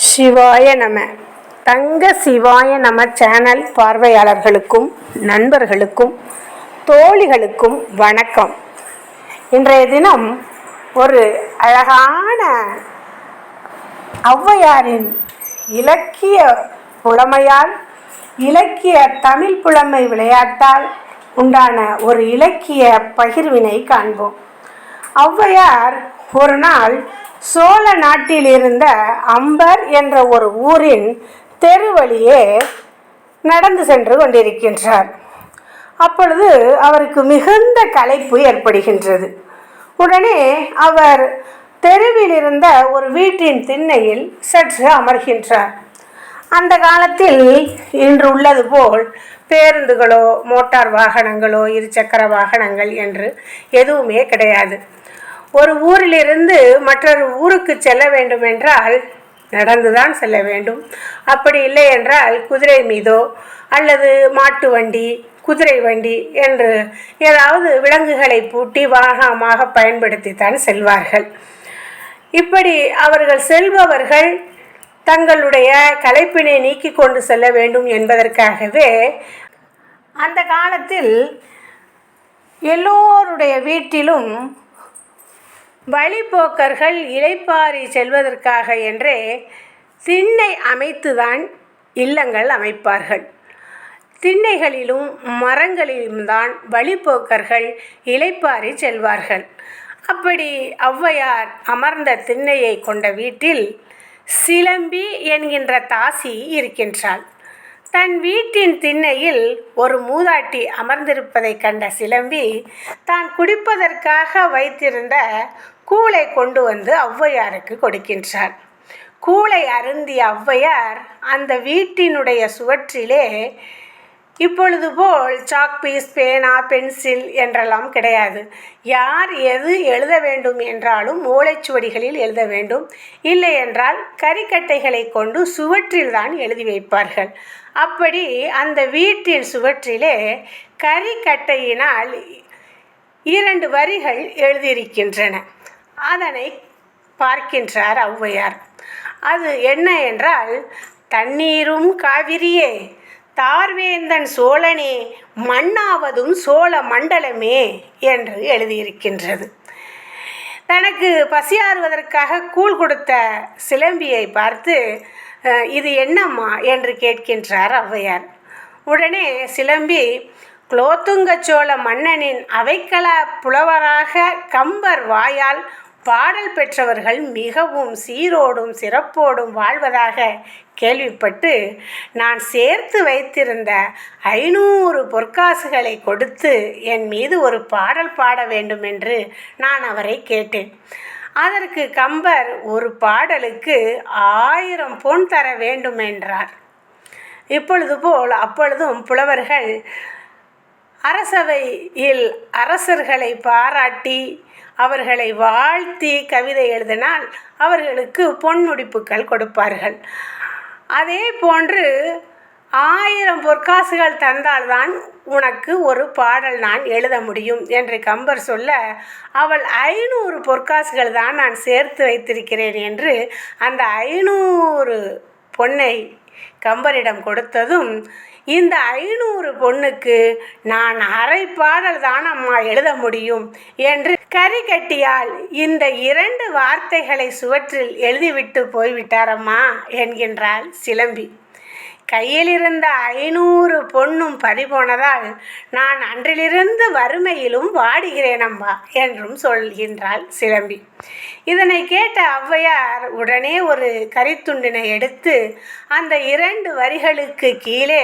சிவாய நம. தங்க சிவாய நம சேனல் பார்வையாளர்களுக்கும் நண்பர்களுக்கும் தோழிகளுக்கும் வணக்கம். இன்றைய தினம் ஒரு அழகான ஔவையாரின் இலக்கிய புலமையால், இலக்கிய தமிழ் புலமை விளையாட்டால் உண்டான ஒரு இலக்கிய பகிர்வினை காண்போம். ஔவையார் ஒரு நாள் சோழ நாட்டில் இருந்த அம்பர் என்ற ஒரு ஊரின் தெரு வழியே நடந்து சென்று கொண்டிருக்கின்றார். அப்பொழுது அவருக்கு மிகுந்த களைப்பு ஏற்படுகின்றது. உடனே அவர் தெருவில் இருந்த ஒரு வீட்டின் திண்ணையில் சற்று அமர்கின்றார். அந்த காலத்தில் இன்று உள்ளது போல் பேருந்துகளோ மோட்டார் வாகனங்களோ இருசக்கர வாகனங்கள் என்று எதுவுமே கிடையாது. ஒரு ஊரிலிருந்து மற்றொரு ஊருக்கு செல்ல வேண்டும் என்றால் நடந்துதான் செல்ல வேண்டும். அப்படி இல்லை என்றால் குதிரை மீதோ அல்லது மாட்டு வண்டி, குதிரை வண்டி என்று ஏதாவது விலங்குகளை பூட்டி வாகனமாக பயன்படுத்தித்தான் செல்வார்கள். இப்படி அவர்கள் செல்பவர்கள் தங்களுடைய களைப்பினை நீக்கி கொண்டு செல்ல வேண்டும் என்பதற்காகவே அந்த காலத்தில் எல்லோருடைய வீட்டிலும் வழிப்போக்கர்கள் இளைப்பாறி செல்வதற்காக என்றே திண்ணை அமைத்துதான் இல்லங்கள் அமைப்பார்கள். திண்ணைகளிலும் மரங்களிலும் தான் வழிப்போக்கர்கள் இளைப்பாறி செல்வார்கள். அப்படி ஔவையார் அமர்ந்த திண்ணையை கொண்ட வீட்டில் சிலம்பி என்கின்ற தாசி இருக்கின்றாள். தன் வீட்டின் திண்ணையில் ஒரு மூதாட்டி அமர்ந்திருப்பதை கண்ட சிலம்பி தான் குடிப்பதற்காக வைத்திருந்த கூளை கொண்டு வந்து ஔவையாருக்கு கொடுக்கின்றார். கூளை அருந்திய ஔவையார் அந்த வீட்டினுடைய சுவற்றிலே இப்பொழுது போல் சாக்பீஸ், பேனா, பென்சில் என்றெல்லாம் கிடையாது. யார் எது எழுத வேண்டும் என்றாலும் ஓலைச்சுவடிகளில் எழுத வேண்டும். இல்லை என்றால் கரிக்கட்டைகளை கொண்டு சுவற்றில் தான் எழுதி வைப்பார்கள். அப்படி அந்த வீட்டின் சுவற்றிலே கரிக்கட்டையினால் 2 வரிகள் எழுதியிருக்கின்றன. அதனை பார்க்கின்றார் ஔவையார். அது என்ன என்றால், தண்ணீரும் காவிரியே, தார்வேந்தன் சோழனே, மண்ணாவதும் சோழ மண்டலமே என்று எழுதியிருக்கின்றது. தனக்கு பசியாறுவதற்காக கூழ் கொடுத்த சிலம்பியை பார்த்து, இது என்னம்மா என்று கேட்கின்றார் ஔவையார். உடனே சிலம்பி, குலோத்துங்க சோழ மன்னனின் அவைக்கள புலவராக கம்பர் வாயால் பாடல் பெற்றவர்கள் மிகவும் சீரோடும் சிறப்போடும் வாழ்வதாக கேள்விப்பட்டு நான் சேர்த்து வைத்திருந்த 500 பொற்காசுகளை கொடுத்து என் மீது ஒரு பாடல் பாட வேண்டும் என்று நான் அவரை கேட்டேன். அதற்கு கம்பர் ஒரு பாடலுக்கு 1000 பொன் தர வேண்டும் என்றார். இப்பொழுது போல் அப்பொழுதும் புலவர்கள் அரசவையில் அரசர்களை பாராட்டி அவர்களை வாழ்த்தி கவிதை எழுதினால் அவர்களுக்கு பொன் முடிப்புகள் கொடுப்பார்கள். அதே போன்று 1000 பொற்காசுகள் தந்தால்தான் உனக்கு ஒரு பாடல் நான் எழுத முடியும் என்று கம்பர் சொல்ல, அவள் 500 பொற்காசுகள் தான் நான் சேர்த்து வைத்திருக்கிறேன் என்று அந்த 500 பொன்னை கம்பரிடம் கொடுத்ததும், இந்த 500 பொன்னுக்கு நான் அரை பாடல் தான் அம்மா எழுத முடியும் என்று கரிக்கட்டியால் இந்த 2 வார்த்தைகளை சுவற்றில் எழுதிவிட்டு போய்விட்டாரம்மா என்கின்றாள் சிலம்பி. கையில் இருந்த 500 பொன்னும் பறிபோனதால் நான் அன்றிலிருந்து வறுமையிலும் வாடுகிறேன் அம்மா என்றும் சொல்கின்றாள் சிலம்பி. இதனை கேட்ட ஔவையார் உடனே ஒரு கரித்துண்டினை எடுத்து அந்த 2 வரிகளுக்கு கீழே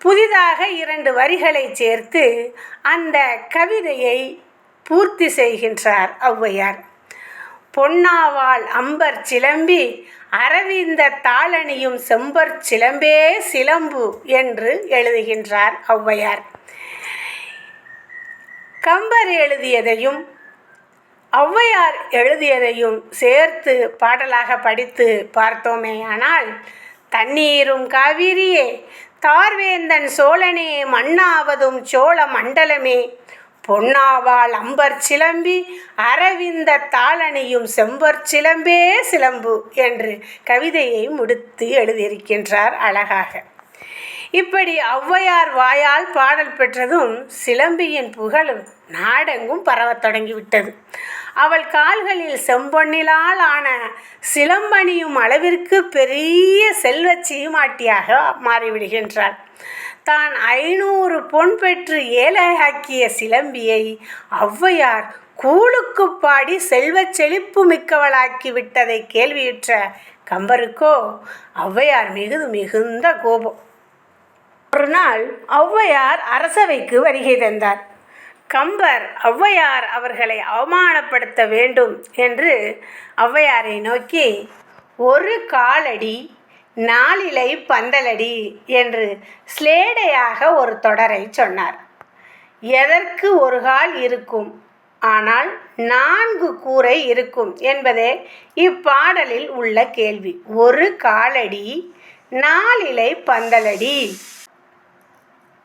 புதிதாக 2 வரிகளை சேர்த்து அந்த கவிதையை பூர்த்தி செய்கின்றார் ஔவையார். பொன்னாவாள் அம்பர் சிலம்பி, அரவிந்த தாளணியும் செம்பர் சிலம்பே சிலம்பு என்று எழுதுகின்றார் ஔவையார். கம்பர் எழுதியதையும் ஔவையார் எழுதியதையும் சேர்த்து பாடலாக படித்து பார்த்தோமேயானால், தண்ணீரும் காவிரியே, தார்வேந்தன் சோழனே, மண்ணாவதும் சோழ மண்டலமே, பொன்னாவாள் அம்பர் சிலம்பி அரவிந்த தாளணியும் செம்பர் சிலம்பே சிலம்பு என்று கவிதையை முடித்து எழுதியிருக்கின்றார் அழகாக. இப்படி ஔவையார் வாயால் பாடல் பெற்றதும் சிலம்பியின் புகழும் நாடெங்கும் பரவத் தொடங்கிவிட்டது. அவள் கால்களில் செம்பொன்னிலால் ஆன சிலம்பணியும் அளவிற்கு பெரிய செல்வச் சீமாட்டியாக மாறிவிடுகின்றாள். தான் 500 பொன் பெற்று ஏழையாக்கிய சிலம்பியை ஔவையார் கூழுக்கு பாடி செல்வச் செழிப்பு மிக்கவளாக்கி விட்டதை கேள்வியுற்ற கம்பருக்கோ ஔவையார் மீது மிகுந்த கோபம். ஒரு நாள் ஔவையார் அரசவைக்கு வருகை தந்தார். கம்பர் ஔவையார் அவர்களை அவமானப்படுத்த வேண்டும் என்று ஔவையாரை நோக்கி 1 காலடி 4 இலை பந்தலடி என்று ஸ்லேடையாக ஒரு தொடரை சொன்னார். எதற்கு 1 கால் இருக்கும், ஆனால் 4 கூரை இருக்கும் என்பதே இப்பாடலில் உள்ள கேள்வி. 1 காலடி 4 இலை பந்தலடி.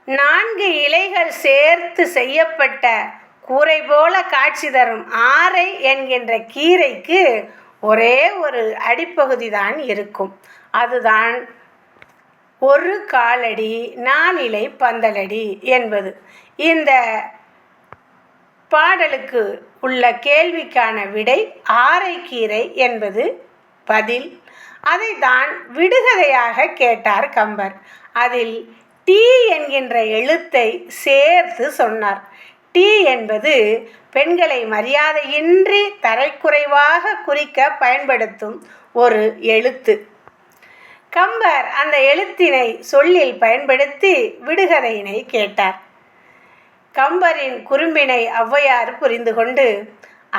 4 இலைகள் சேர்த்து செய்யப்பட்ட கூரை போல காட்சி தரும் ஆரை என்கின்ற கீரைக்கு ஒரே ஒரு அடிப்பகுதிதான் இருக்கும். அதுதான் 1 காலடி 4 இலை பந்தலடி என்பது. இந்த பாடலுக்கு உள்ள கேள்விக்கான விடை ஆரைக்கீரை என்பது பதில். அதை தான் விடுகதையாக கேட்டார் கம்பர். அதில் டி என்கின்ற எழுத்தை சேர்த்து சொன்னார். டி என்பது பெண்களை மரியாதையின்றி தரைக்குறைவாக குறிக்க பயன்படுத்தும் ஒரு எழுத்து. கம்பர் அந்த எழுத்தினை சொல்லில் பயன்படுத்தி விடுகதையினை கேட்டார். கம்பரின் குறும்பினை ஔவையார் புரிந்து கொண்டு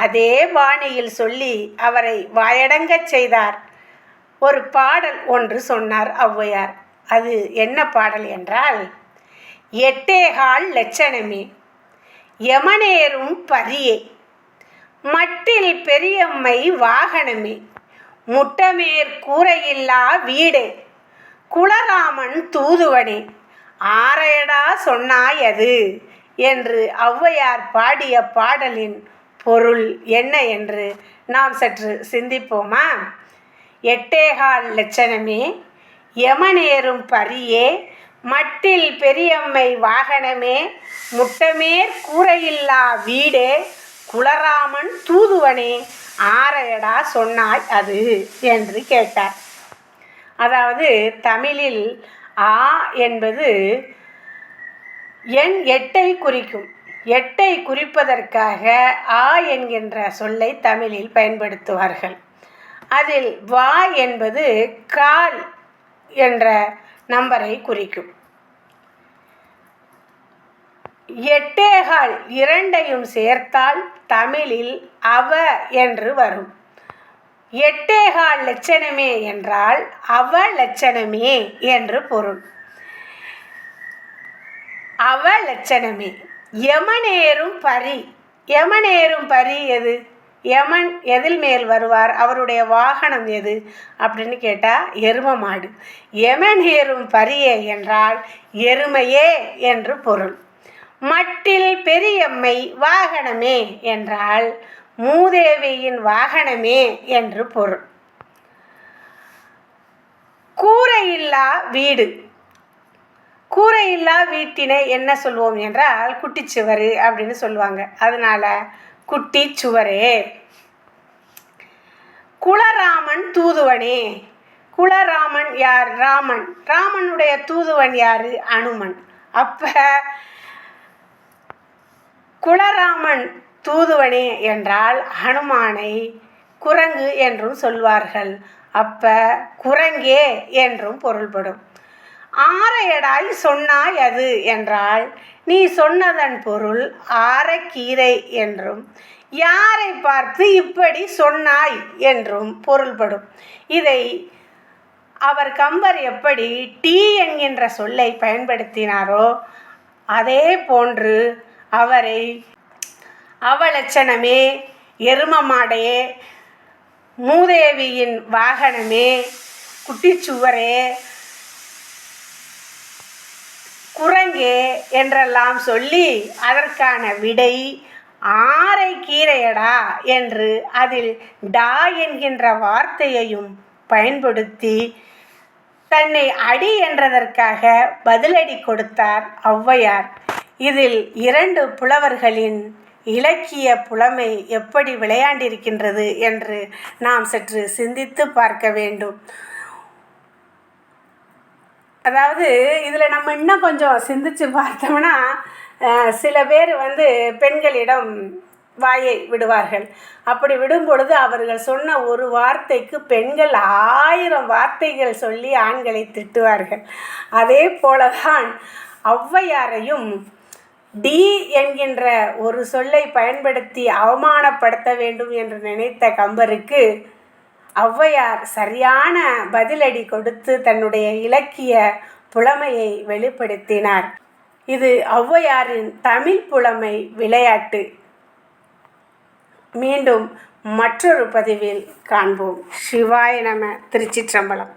அதே பாணியில் சொல்லி அவரை வாயடங்கச் செய்தார். ஒரு பாடல் ஒன்று சொன்னார் ஔவையார். அது என்ன பாடல் என்றால், 8 கால் லட்சணமே யமனேறும் பரியே மட்டில் பெரியம்மை வாகனமே முட்டமேற் கூரையில்லா வீடே குலராமன் தூதுவனே ஆரையடா சொன்னாயது என்று ஔவையார் பாடிய பாடலின் பொருள் என்ன என்று நாம் சற்று சிந்திப்போமா? 8 கால் லட்சணமே யமனேறும் பரியே மட்டில் பெரியம்மை வாகனமே முட்டமேற் கூரையில்லா வீடே குலராமன் தூதுவனே ஆரையடா சொன்னாய் அது என்று கேட்டார். அதாவது தமிழில் ஆ என்பது எண் 8ஐ குறிக்கும். 8ஐ குறிப்பதற்காக ஆ என்கின்ற சொல்லை தமிழில் பயன்படுத்துவார்கள். அதில் வா என்பது கால் என்ற நம்பரை குறிக்கும். 8 கால் இரண்டையும் சேர்த்தால் தமிழில் அவ என்று வரும். 8 கால் லட்சணமே என்றால் அவ லட்சணமே என்று பொருள். அவ லட்சணமே. யமனேறும் பரி. யமனேறும் பரி எது? யமன் எதில் மேல் வருவார்? அவருடைய வாகனம் எது அப்படின்னு கேட்டால் எரும மாடு. யமனேறும் பரியே என்றால் எருமையே என்று பொருள். மட்டில் பெரியம்மை வாகனமே என்றால் மூதேவியின் வாகனமே என்று பொருள். கூரையில்லா வீடு. கூரையில்லா வீட்டினை என்ன சொல்வோம் என்றால் குட்டிச்சுவர் அப்படின்னு சொல்லுவாங்க. அதனால குட்டி சுவரே. குலராமன் தூதுவனே. குலராமன் யார்? ராமன். ராமனுடைய தூதுவன் யார்? அனுமன். அப்ப குலராமன் தூதுவனே என்றால் ஹனுமானை குரங்கு என்றும் சொல்வார்கள். அப்ப குரங்கே என்றும் பொருள்படும். ஆரையடாய் சொன்னாய் அது என்றால் நீ சொன்னதன் பொருள் ஆரைக்கீரை என்றும் யாரை பார்த்து இப்படி சொன்னாய் என்றும் பொருள்படும். இதை அவர் கம்பர் எப்படி டி என்கின்ற சொல்லை பயன்படுத்தினாரோ அதே போன்று அவரை அவலட்சணமே, எரும மாடே, மூதேவியின் வாகனமே, குட்டிச்சுவரே, குரங்கே என்றெல்லாம் சொல்லி அதற்கான விடை ஆரை கீரையடா என்று அதில் டா என்கின்ற வார்த்தையையும் பயன்படுத்தி தன்னை அடி என்றதற்காக பதிலடி கொடுத்தார் ஔவையார். இதில் இரண்டு புலவர்களின் இலக்கிய புலமை எப்படி விளையாண்டிருக்கின்றது என்று நாம் சற்று சிந்தித்து பார்க்க வேண்டும். அதாவது இதில் நம்ம இன்னும் கொஞ்சம் சிந்திச்சு பார்த்தோம்னா, சில பேர் பெண்களிடம் வாயை விடுவார்கள். அப்படி விடும் பொழுது அவர்கள் சொன்ன ஒரு வார்த்தைக்கு பெண்கள் 1000 வார்த்தைகள் சொல்லி ஆண்களை திட்டுவார்கள். அதே போலதான் ஔவையாரையும் டி என்கின்ற ஒரு சொல்லை பயன்படுத்தி அவமானப்படுத்த வேண்டும் என்று நினைத்த கம்பருக்கு ஔவையார் சரியான பதிலடி கொடுத்து தன்னுடைய இலக்கிய புலமையை வெளிப்படுத்தினார். இது ஔவையாரின் தமிழ் புலமை விளையாட்டு. மீண்டும் மற்றொரு பதிவில் காண்போம். சிவாய நம. திருச்சிற்றம்பலம்.